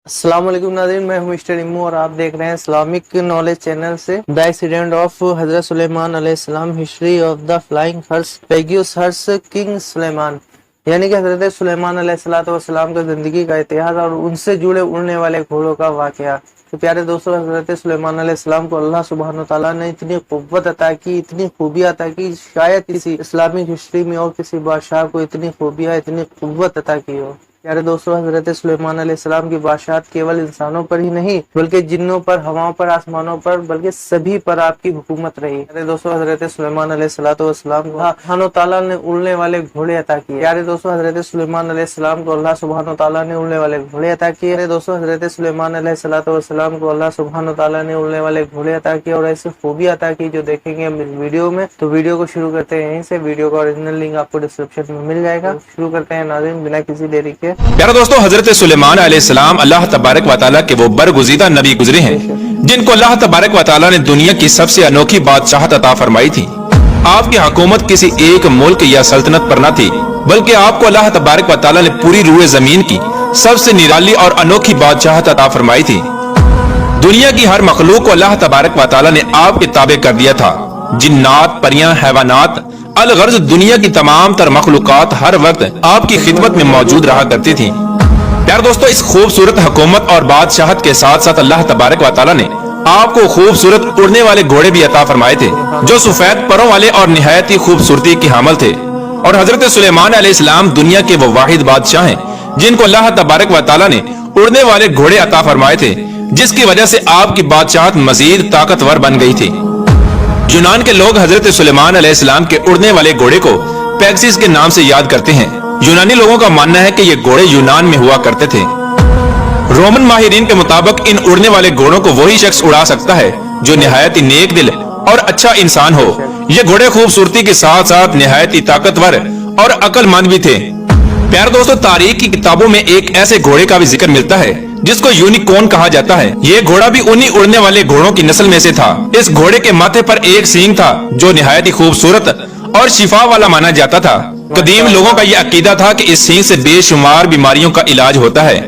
अस्सलाम वालेकुम नाज़रीन, मैं हूं मिस्टर इम्मू और आप देख रहे हैं इस्लामिक नॉलेज चैनल से द एक्सीडेंट ऑफ हजरत सुलेमान अलैहिस्सलाम, history of the flying horse, Pegasus horse king Sulaiman, यानी कि हजरत सुलेमान अलैहिस्सलाम का जिंदगी का इतिहास और उनसे जुड़े उड़ने वाले घोड़ों का वाकया। तो प्यारे दोस्तों, हजरत सुलेमान अलैहिस्सलाम को अल्लाह सुब्हानहू तआला ने इतनी कुव्वत अता की, इतनी खूबियां अता की, शायद किसी इस्लामिक हिस्ट्री में और किसी बादशाह को इतनी खूबियां, इतनी कुव्वत अता की हो। प्यारे दोस्तों, हजरत सुलेमान अलैहिस्सलाम की बादशाहत केवल इंसानों पर ही नहीं बल्कि जिन्नों पर, हवाओं पर, आसमानों पर, बल्कि सभी पर आपकी हुकूमत रही। प्यारे दोस्तों, हजरत सुलेमान अलैहिस्सलाम को सुब्हानहू तआला ने उड़ने वाले घोड़े अता किए। प्यारे दोस्तों, हजरत सुलेमान अलैहिस्सलाम को अल्लाह सुब्हानहू तआला ने उड़ने वाले घोड़े अता किए। प्यारे दोस्तों, हजरत सुलेमान अलैहिस्सलाम को अल्लाह सुब्हानहू तआला ने उड़ने वाले घोड़े अता किए और ऐसी खूबियां अता की जो देखेंगे हम इस वीडियो में। तो वीडियो को शुरू करते हैं यहीं से। वीडियो का ओरिजिनल लिंक आपको डिस्क्रिप्शन में मिल जाएगा। शुरू करते हैं नाज़रीन बिना किसी देरी के। प्यारे दोस्तों, हजरत सुलेमान अलैहिस्सलाम अल्लाह तबारक व तआला के वो बरगुज़ीदा नबी गुजरे हैं जिनको अल्लाह तबारक व तआला ने दुनिया की सबसे अनोखी बादशाहत अता फरमाई थी। आपकी हुकूमत किसी एक मुल्क या सल्तनत पर न थी, बल्कि आपको अल्लाह तबारक व तआला ने पूरी रूए जमीन की सबसे निराली और अनोखी बादशाहत अता फरमाई थी। दुनिया की हर मखलूक को अल्लाह तबारक व तआला ने आपके ताबे कर दिया था। जिन्नात, परियां, हैवानात, अलगर्ज दुनिया की तमाम तर मखलूकात हर वक्त आपकी खिदमत में मौजूद रहा करती थी। प्यारे दोस्तों, इस खूबसूरत हुकूमत और बादशाहत के साथ साथ अल्लाह तबारक व तआला ने आपको खूबसूरत उड़ने वाले घोड़े भी अता फरमाए थे जो सफेद परों वाले और निहायत ही खूबसूरती के हामिल थे। और हजरत सुलेमान अलैहिस्सलाम दुनिया के वो वाहिद बादशाह हैं जिनको अल्लाह तबारक व तआला ने उड़ने वाले घोड़े अता फरमाए थे, जिसकी वजह से आपकी बादशाहत मजीद ताकतवर बन गई थी। यूनान के लोग हजरत सुलेमान अलैहिस्सलाम के उड़ने वाले घोड़े को पेगासस के नाम से याद करते हैं। यूनानी लोगों का मानना है कि ये घोड़े यूनान में हुआ करते थे। रोमन माहिरीन के मुताबिक इन उड़ने वाले घोड़ों को वही शख्स उड़ा सकता है जो निहायत ही नेक दिल और अच्छा इंसान हो। ये घोड़े खूबसूरती के साथ साथ निहायत ही ताकतवर और अक्लमंद भी थे। प्यारे दोस्तों, तारीख की किताबों में एक ऐसे घोड़े का भी जिक्र मिलता है जिसको यूनिकॉर्न कहा जाता है। ये घोड़ा भी उन्हीं उड़ने वाले घोड़ों की नस्ल में से था। इस घोड़े के माथे पर एक सींग था जो निहायत ही खूबसूरत और शिफा वाला माना जाता था। कदीम लोगों का यह अकीदा था कि इस सींग से बेशुमार बीमारियों का इलाज होता है।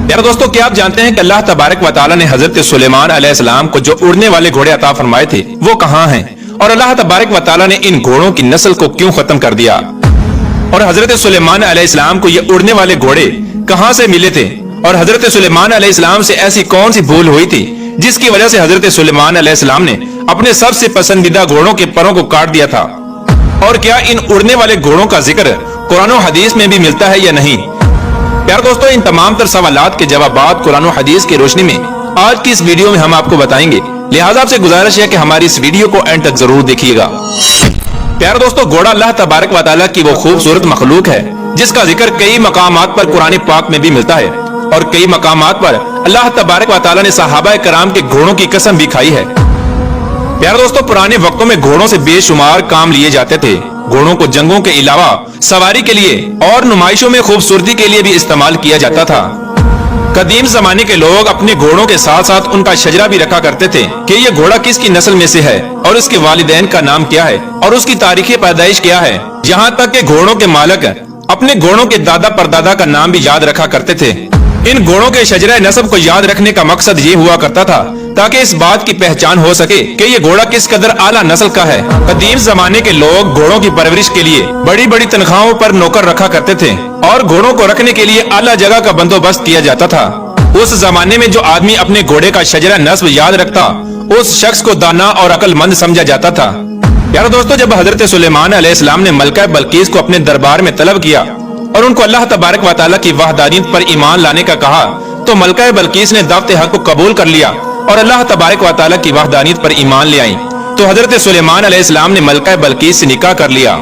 प्यारे दोस्तों, क्या आप जानते हैं कि अल्लाह तबारक व तआला ने हजरत सुलेमान अलैहिस्सलाम को जो उड़ने वाले घोड़े अता फरमाए थे वो कहाँ हैं, और अल्लाह तबारक व तआला ने इन घोड़ों की नस्ल को क्यों खत्म कर दिया, और हजरत सुलेमान अलैहिस्सलाम को ये उड़ने वाले घोड़े कहाँ से मिले थे, और हजरत सुलेमान अलैहिस्सलाम से ऐसी कौन सी भूल हुई थी जिसकी वजह से हजरत सुलेमान अलैहिस्सलाम ने अपने सबसे पसंदीदा घोड़ों के परों को काट दिया था, और क्या इन उड़ने वाले घोड़ों का जिक्र कुरान और हदीस में भी मिलता है या नहीं। प्यारे दोस्तों, इन तमाम तर सवालात के जवाबात कुरान और हदीस की रोशनी में आज की इस वीडियो में हम आपको बताएंगे। लिहाजा आपसे गुजारिश है कि हमारी इस वीडियो को एंड तक जरूर देखिएगा। प्यारे दोस्तों, घोड़ा अल्लाह तबारक व तआला की वो खूबसूरत मखलूक है जिसका जिक्र कई मकामात पर कुरान पाक में भी मिलता है, और कई मकामात पर अल्लाह तबारक व तआला ने सहाबा कराम के घोड़ों की कसम भी खाई है। प्यारे दोस्तों, पुराने वक्तों में घोड़ों से बेशुमार काम लिए जाते थे। घोड़ों को जंगों के अलावा सवारी के लिए और नुमाइशों में खूबसूरती के लिए भी इस्तेमाल किया जाता था। कदीम जमाने के लोग अपने घोड़ों के साथ साथ उनका शजरा भी रखा करते थे कि ये घोड़ा किसकी नस्ल में से है और उसके वालिदैन का नाम क्या है और उसकी तारीख पैदाइश क्या है। यहाँ तक कि घोड़ों के मालिक अपने घोड़ों के दादा परदादा का नाम भी याद रखा करते थे। इन घोड़ों के शजरा नस्ब को याद रखने का मकसद ये हुआ करता था ताकि इस बात की पहचान हो सके कि ये घोड़ा किस कदर आला नस्ल का है। कदीम जमाने के लोग घोड़ों की परवरिश के लिए बड़ी बड़ी तनख्वाहों पर नौकर रखा करते थे और घोड़ों को रखने के लिए आला जगह का बंदोबस्त किया जाता था। उस जमाने में जो आदमी अपने घोड़े का शजरा नस्ब याद रखता उस शख्स को दाना और अक्लमंद समझा जाता था। प्यारे दोस्तों, जब हजरत सुलेमान अलैहिस्सलाम ने मलका बल्कीस को अपने दरबार में तलब किया और उनको अल्लाह तबारक व तआला की वहदानियत पर ईमान लाने का कहा तो मलका बल्कीस ने दावत हक को कबूल कर लिया और अल्लाह तबारक व तआला की वहदानियत पर ईमान ले आई। तो हजरत सुलेमान अलैहिस्सलाम ने मलका बल्कीस से निकाह कर लिया।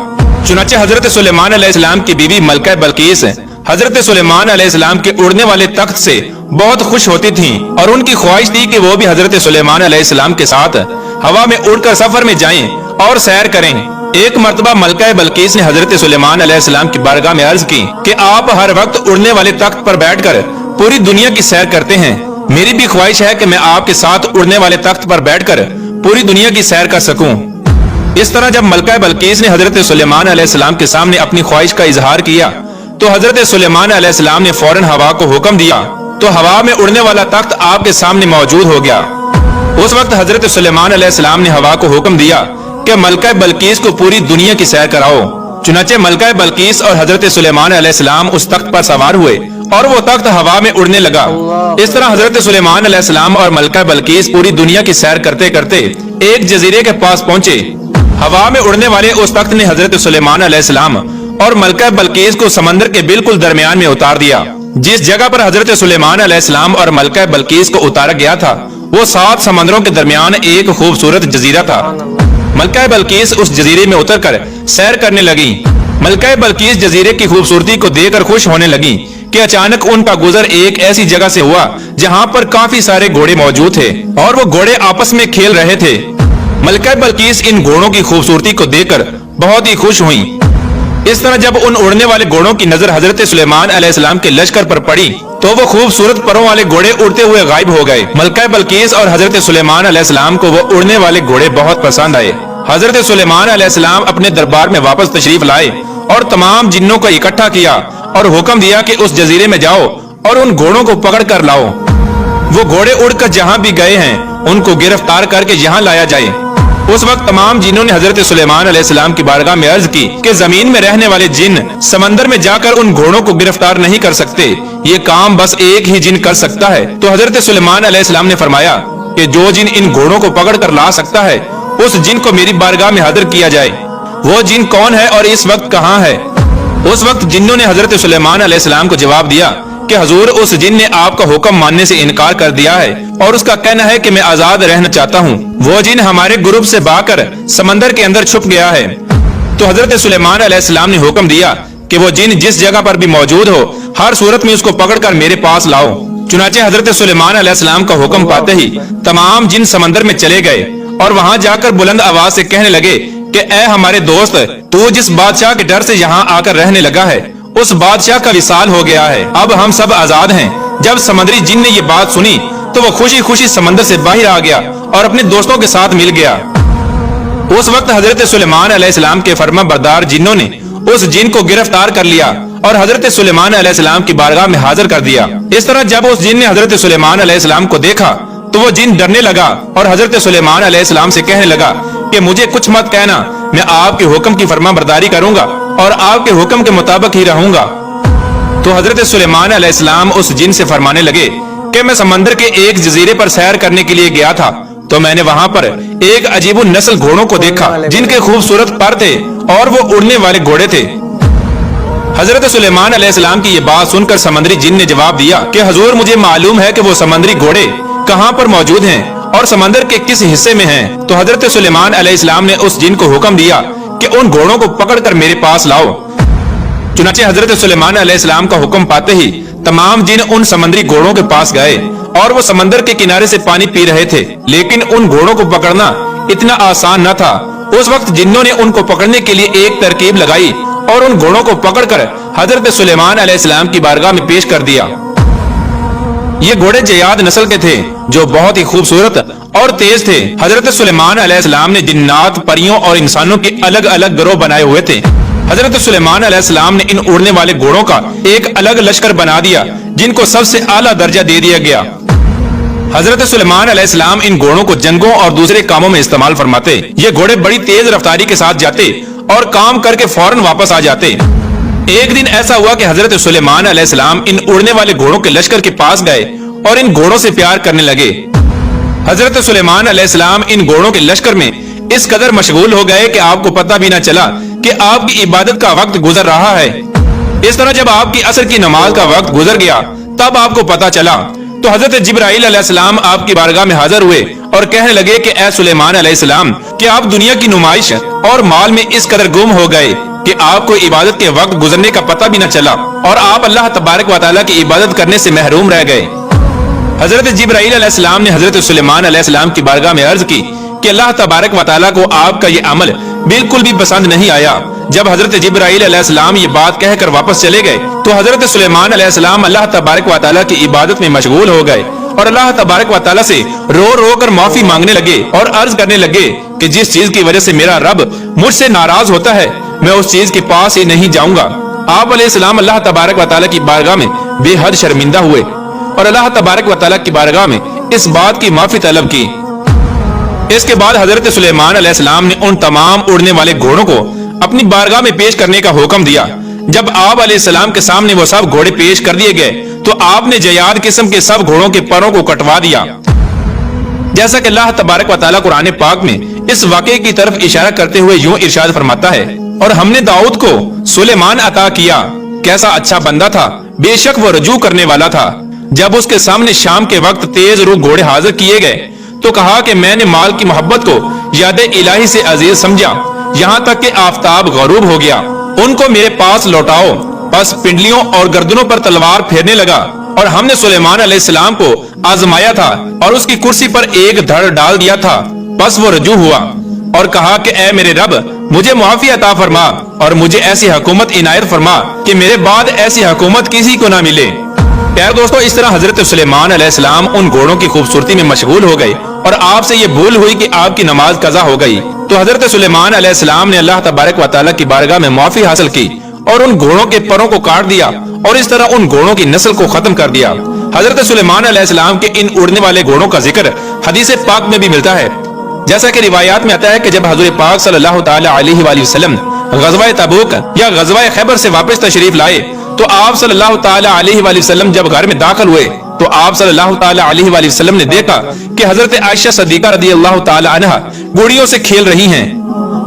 चुनाचे हजरत सुलेमान अलैहिस्सलाम की बीवी मलका बल्कीस हजरत सुलेमान अलैहिस्सलाम के उड़ने वाले तख्त से बहुत खुश होती थी और उनकी ख्वाहिश थी कि वो भी हजरत सुलेमान अलैहिस्सलाम के साथ हवा में उड़कर सफर में जाएं और सैर करें। एक मर्तबा मलका बल्कीस ने हजरत सुलेमान अलैहिस्सलाम की बारगाह में अर्ज की कि आप हर वक्त उड़ने वाले तख्त पर बैठकर पूरी दुनिया की सैर करते हैं, मेरी भी ख्वाहिश है कि मैं आपके साथ उड़ने वाले तख्त पर बैठकर पूरी दुनिया की सैर कर सकूं। इस तरह जब मलका बल्कीस ने हजरत सुलेमान अलैहिस्सलाम के सामने अपनी ख्वाहिश का इजहार किया तो हजरत सुलेमान अलैहिस्सलाम ने फौरन हवा को हुक्म दिया तो हवा में उड़ने वाला तख्त आपके सामने मौजूद हो गया। उस वक्त हजरत सुलेमान अलैहिस्सलाम ने हवा को हुक्म दिया कि मलका बल्कीस को पूरी दुनिया की सैर कराओ। चुनाचे मलका बल्कीस और हजरत सुलेमान अलैहिस्सलाम उस तख्त पर सवार हुए और वो तख्त हवा में उड़ने लगा। इस तरह हजरत सुलेमान अलैहिस्सलाम और मलका बल्कीस पूरी दुनिया की सैर करते करते एक जजीरे के पास पहुंचे। हवा में उड़ने वाले उस तख्त ने हजरत सुलेमान अलैहिस्सलाम और मलका बल्कीस को समंदर के बिल्कुल दरमियान में उतार दिया। जिस जगह पर हजरत सुलेमान अलैहिस्सलाम और मलका बल्कीस को उतारा गया था वो 7 समंदरों के दरमियान एक खूबसूरत जजीरा था। मलका बल्कीस उस जजीरे में उतरकर सैर करने लगी। मलका बल्कीस जजीरे की खूबसूरती को देखकर खुश होने लगी कि अचानक उनका गुजर एक ऐसी जगह से हुआ जहां पर काफी सारे घोड़े मौजूद थे और वो घोड़े आपस में खेल रहे थे। मलका बल्कीस इन घोड़ों की खूबसूरती को देखकर बहुत ही खुश हुई। इस तरह जब उन उड़ने वाले घोड़ों की नजर हजरत सुलेमान अलैहिस्सलाम के लश्कर पर पड़ी तो वो खूबसूरत परों वाले घोड़े उड़ते हुए गायब हो गए। मलका बल्कीस और हजरत सुलेमान अलैहिस्सलाम को वो उड़ने वाले घोड़े बहुत पसंद आए। हजरत सुलेमान अलैहिस्सलाम अपने दरबार में वापस तशरीफ लाए और तमाम जिन्नों को इकट्ठा किया और हुक्म दिया कि उस जजीरे में जाओ और उन घोड़ों को पकड़ कर लाओ। वो घोड़े उड़कर जहां भी गए हैं उनको गिरफ्तार करके यहाँ लाया जाए। उस वक्त तमाम जिन्नों ने हजरत सुलेमान अलैहिस्सलाम की बारगाह में अर्ज की कि जमीन में रहने वाले जिन समंदर में जाकर उन घोड़ों को गिरफ्तार नहीं कर सकते, ये काम बस एक ही जिन कर सकता है। तो हजरत सुलेमान अलैहिस्सलाम ने फरमाया कि जो जिन इन घोड़ों को पकड़ कर ला सकता है उस जिन को मेरी बारगाह में हाजिर किया जाए। वो जिन कौन है और इस वक्त कहाँ है? उस वक्त जिन्नों ने हजरत सुलेमान अलैहिस्सलाम को जवाब दिया कि हुजूर, उस जिन ने आपका हुक्म मानने से इनकार कर दिया है और उसका कहना है कि मैं आजाद रहना चाहता हूँ। वो जिन हमारे ग्रुप से भागकर समंदर के अंदर छुप गया है। तो हजरत सुलेमान अलैहिस्सलाम ने हुक्म दिया कि वो जिन जिस जगह पर भी मौजूद हो हर सूरत में उसको पकड़कर मेरे पास लाओ। चुनाचे हजरत सुलेमान अलैहिस्सलाम का हुक्म पाते ही तमाम जिन समंदर में चले गए और वहाँ जाकर बुलंद आवाज से कहने लगे कि ऐ हमारे दोस्त, तू जिस बादशाह के डर से यहाँ आकर रहने लगा है उस बादशाह का विसाल हो गया है। अब हम सब आजाद हैं। जब समंदरी जिन ने ये बात सुनी तो वो खुशी खुशी समंदर से बाहर आ गया और अपने दोस्तों के साथ मिल गया। उस वक्त हजरत सुलेमान अलैहिस्सलाम के फर्मा बरदार जिन्नों ने उस जिन को गिरफ्तार कर लिया और हजरत सुलेमान अलैहिस्सलाम की बारगाह में हाजिर कर दिया। इस तरह जब उस जिन ने हजरत सुलेमान अलैहिस्सलाम को देखा तो वो जिन डरने लगा और हजरत सुलेमान अलैहिस्सलाम से कहने लगा कि मुझे कुछ मत कहना, मैं आपके हुक्म की फर्मा बरदारी करूंगा और आपके हुक्म के मुताबिक ही रहूंगा। तो हजरत सुलेमान अलैहिस्सलाम उस जिन से फरमाने लगे कि मैं समंदर के एक जजीरे पर सैर करने के लिए गया था तो मैंने वहां पर एक अजीब नस्ल घोड़ों को देखा जिनके खूबसूरत पर थे और वो उड़ने वाले घोड़े थे। हजरत सुलेमान अलैहिस्सलाम की ये बात सुनकर समंदरी जिन ने जवाब दिया कि हुजूर, मुझे मालूम है कि वो समंदरी घोड़े कहाँ पर मौजूद हैं और समंदर के किस हिस्से में हैं। तो हजरत सुलेमान अलैहिस्सलाम ने उस जिन को हुक्म दिया कि उन घोड़ों को पकड़कर मेरे पास लाओ। चुनाचे हजरत सुलेमान अलैहिस्सलाम का हुक्म पाते ही तमाम जिन उन समंदरी घोड़ों के पास गए और वो समंदर के किनारे से पानी पी रहे थे, लेकिन उन घोड़ों को पकड़ना इतना आसान न था। उस वक्त जिन्नों ने उनको पकड़ने के लिए एक तरकीब लगाई और उन घोड़ों को पकड़कर हजरत सुलेमान अलैहिस्सलाम की बारगाह में पेश कर दिया। ये घोड़े जयाद नस्ल के थे जो बहुत ही खूबसूरत और तेज थे। हजरत सुलेमान अलैहिस्सलाम ने जिन्नात, परियों और इंसानों के अलग अलग गिरोह बनाए हुए थे। हजरत सुलेमान अलैहिस्सलाम ने इन उड़ने वाले घोड़ों का एक अलग लश्कर बना दिया जिनको सबसे आला दर्जा दे दिया गया। हजरत सुलेमान अलैहिस्सलाम इन घोड़ों को जंगों और दूसरे कामों में इस्तेमाल फरमाते। ये घोड़े बड़ी तेज रफ्तारी के साथ जाते और काम करके फौरन वापस आ जाते। एक दिन ऐसा हुआ कि हजरत सुलेमान अलैहिस्सलाम इन उड़ने वाले घोड़ों के लश्कर के पास गए और इन घोड़ों से प्यार करने लगे। हजरत सुलेमान अलैहिस्सलाम इन घोड़ों के लश्कर में इस कदर मशगूल हो गए कि आपको पता भी न चला कि आपकी इबादत का वक्त गुजर रहा है। इस तरह जब आपकी असर की नमाज का वक्त गुजर गया तब आपको पता चला तो हजरत जिब्राइल अलैहिस्सलाम आपकी बारगाह में हाजिर हुए और कहने लगे कि ऐ सुलेमान अलैहिस्सलाम, कि आप दुनिया की नुमाइश और माल में इस कदर गुम हो गए कि आपको इबादत के वक्त गुजरने का पता भी न चला और आप अल्लाह तबारक व तआला की इबादत करने से महरूम रह गए। हजरत जिब्राइल अलैहिस्सलाम ने हजरत सुलेमान अलैहिस्सलाम की बारगाह में अर्ज की कि अल्लाह तबारक व तआला को आपका ये अमल बिल्कुल भी पसंद नहीं आया। जब हजरत जिब्राइल अलैहिस्सलाम ये बात कहकर वापस चले गए तो हजरत सुलेमान अलैहिस्सलाम अल्लाह तबारक व तआला की इबादत में मशगूल हो गए और अल्लाह तबारक व तआला से रो रो कर माफी मांगने लगे और अर्ज करने लगे कि जिस चीज की वजह से मेरा रब मुझसे नाराज होता है मैं उस चीज के पास ही नहीं जाऊंगा। आप अलैहिस्सलाम अल्लाह तबारक व तआला की बारगाह में बेहद शर्मिंदा हुए اور اللہ تبارک و تعالیٰ کی بارگاہ میں اس بات کی معافی طلب کی۔ اس کے بعد حضرت سلیمان علیہ السلام نے ان تمام اڑنے والے گھوڑوں کو اپنی بارگاہ میں پیش کرنے کا حکم دیا۔ جب آپ علیہ السلام کے سامنے وہ سب گھوڑے پیش کر دیے گئے تو آپ نے جیاد قسم کے سب گھوڑوں کے پروں کو کٹوا دیا۔ جیسا کہ اللہ تبارک و تعالیٰ قرآن پاک میں اس واقعے کی طرف اشارہ کرتے ہوئے یوں ارشاد فرماتا ہے، اور ہم نے داؤد کو سلیمان عطا کیا، کیسا اچھا بندہ تھا، بے شک وہ رجوع کرنے والا تھا۔ جب اس کے سامنے شام کے وقت تیز رو گھوڑے حاضر کیے گئے تو کہا کہ میں نے مال کی محبت کو یاد الہی سے عزیز سمجھا، یہاں تک کہ آفتاب غروب ہو گیا۔ ان کو میرے پاس لوٹاؤ۔ بس پنڈلیوں اور گردنوں پر تلوار پھیرنے لگا، اور ہم نے سلیمان علیہ السلام کو آزمایا تھا اور اس کی کرسی پر ایک دھڑ ڈال دیا تھا۔ بس وہ رجوع ہوا اور کہا کہ اے میرے رب، مجھے معافی عطا فرما اور مجھے ایسی حکومت عنایت فرما کہ میرے بعد ایسی حکومت کسی کو نہ ملے۔ پیارے دوستو، اس طرح حضرت سلیمان علیہ السلام ان گھوڑوں کی خوبصورتی میں مشغول ہو گئے اور آپ سے یہ بھول ہوئی کہ آپ کی نماز قضا ہو گئی، تو حضرت سلیمان علیہ السلام نے اللہ تبارک و تعالیٰ کی بارگاہ میں معافی حاصل کی اور ان گھوڑوں کے پروں کو کاٹ دیا اور اس طرح ان گھوڑوں کی نسل کو ختم کر دیا۔ حضرت سلیمان علیہ السلام کے ان اڑنے والے گھوڑوں کا ذکر حدیث پاک میں بھی ملتا ہے، جیسا کہ روایات میں آتا ہے کہ جب حضور پاک صلی اللہ تعالی علیہ وآلہ وسلم غزوہ تبوک یا غزوہ خیبر سے واپس تشریف لائے تو آپ صلی اللہ تعالی علیہ وآلہ وسلم جب گھر میں داخل ہوئے تو آپ صلی اللہ تعالی علیہ وآلہ وسلم نے دیکھا کہ حضرت عائشہ صدیقہ رضی اللہ تعالی عنہا گھوڑیوں سے کھیل رہی ہیں۔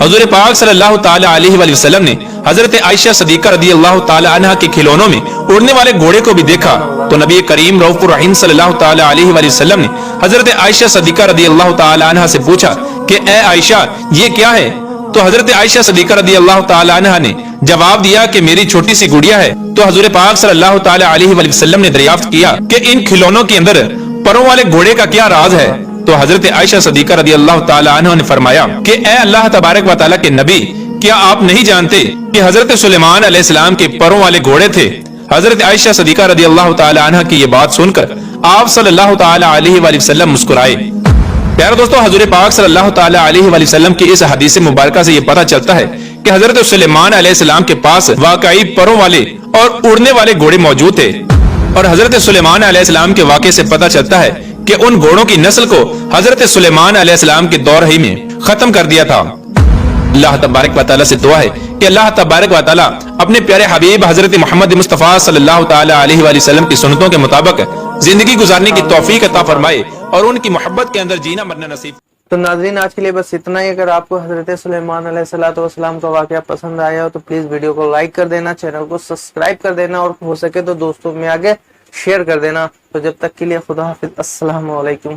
حضور پاک صلی اللہ تعالی علیہ وآلہ وسلم نے حضرت عائشہ صدیقہ رضی اللہ تعالی عنہا کے کھلونوں میں اڑنے والے گھوڑے کو بھی دیکھا تو نبی کریم رؤوف الرحیم صلی اللہ تعالی علیہ وآلہ وسلم نے حضرت عائشہ صدیقہ رضی اللہ تعالی عنہا سے پوچھا کہ اے عائشہ یہ کیا ہے؟ تو حضرت عائشہ صدیقہ رضی اللہ تعالی عنہا نے جواب دیا کہ میری چھوٹی سی گڑیا ہے۔ تو حضور پاک صلی اللہ تعالی علیہ وآلہ وسلم نے دریافت کیا کہ ان کھلونوں کے اندر پروں والے گھوڑے کا کیا راز ہے؟ تو حضرت عائشہ صدیقہ رضی اللہ تعالی عنہا نے فرمایا کہ اے اللہ تبارک و تعالیٰ کے نبی، کیا آپ نہیں جانتے کہ حضرت سلیمان علیہ السلام کے پروں والے گھوڑے تھے؟ حضرت عائشہ صدیقہ رضی اللہ تعالی عنہا کی یہ بات سن کر آپ صلی اللہ تعالی علیہ وآلہ وسلم مسکرائے۔ پیارے دوستو، حضور پاک صلی اللہ تعالی علیہ وآلہ وسلم کی اس حدیث مبارکہ سے یہ پتہ چلتا ہے کہ حضرت سلیمان علیہ السلام کے پاس واقعی پروں والے اور اڑنے والے گھوڑے موجود تھے، اور حضرت سلیمان علیہ السلام کے واقعے سے پتہ چلتا ہے کہ ان گھوڑوں کی نسل کو حضرت سلیمان علیہ السلام کے دور ہی میں ختم کر دیا تھا۔ اللہ تبارک و تعالیٰ سے دعا ہے کہ اللہ تبارک و تعالیٰ اپنے پیارے حبیب حضرت محمد مصطفیٰ صلی اللہ تعالی علیہ وآلہ وسلم کی سنتوں کے مطابق زندگی گزارنے کی توفیق عطا فرمائے اور ان کی محبت کے اندر جینا مرنا نصیب۔ تو ناظرین، آج کے لیے بس اتنا ہی۔ اگر آپ کو حضرت سلیمان علیہ السلام کا واقعہ پسند آیا ہو تو پلیز ویڈیو کو لائک کر دینا، چینل کو سبسکرائب کر دینا اور ہو سکے تو دوستوں میں آگے شیئر کر دینا۔ تو جب تک کے لیے خدا حافظ، السلام علیکم۔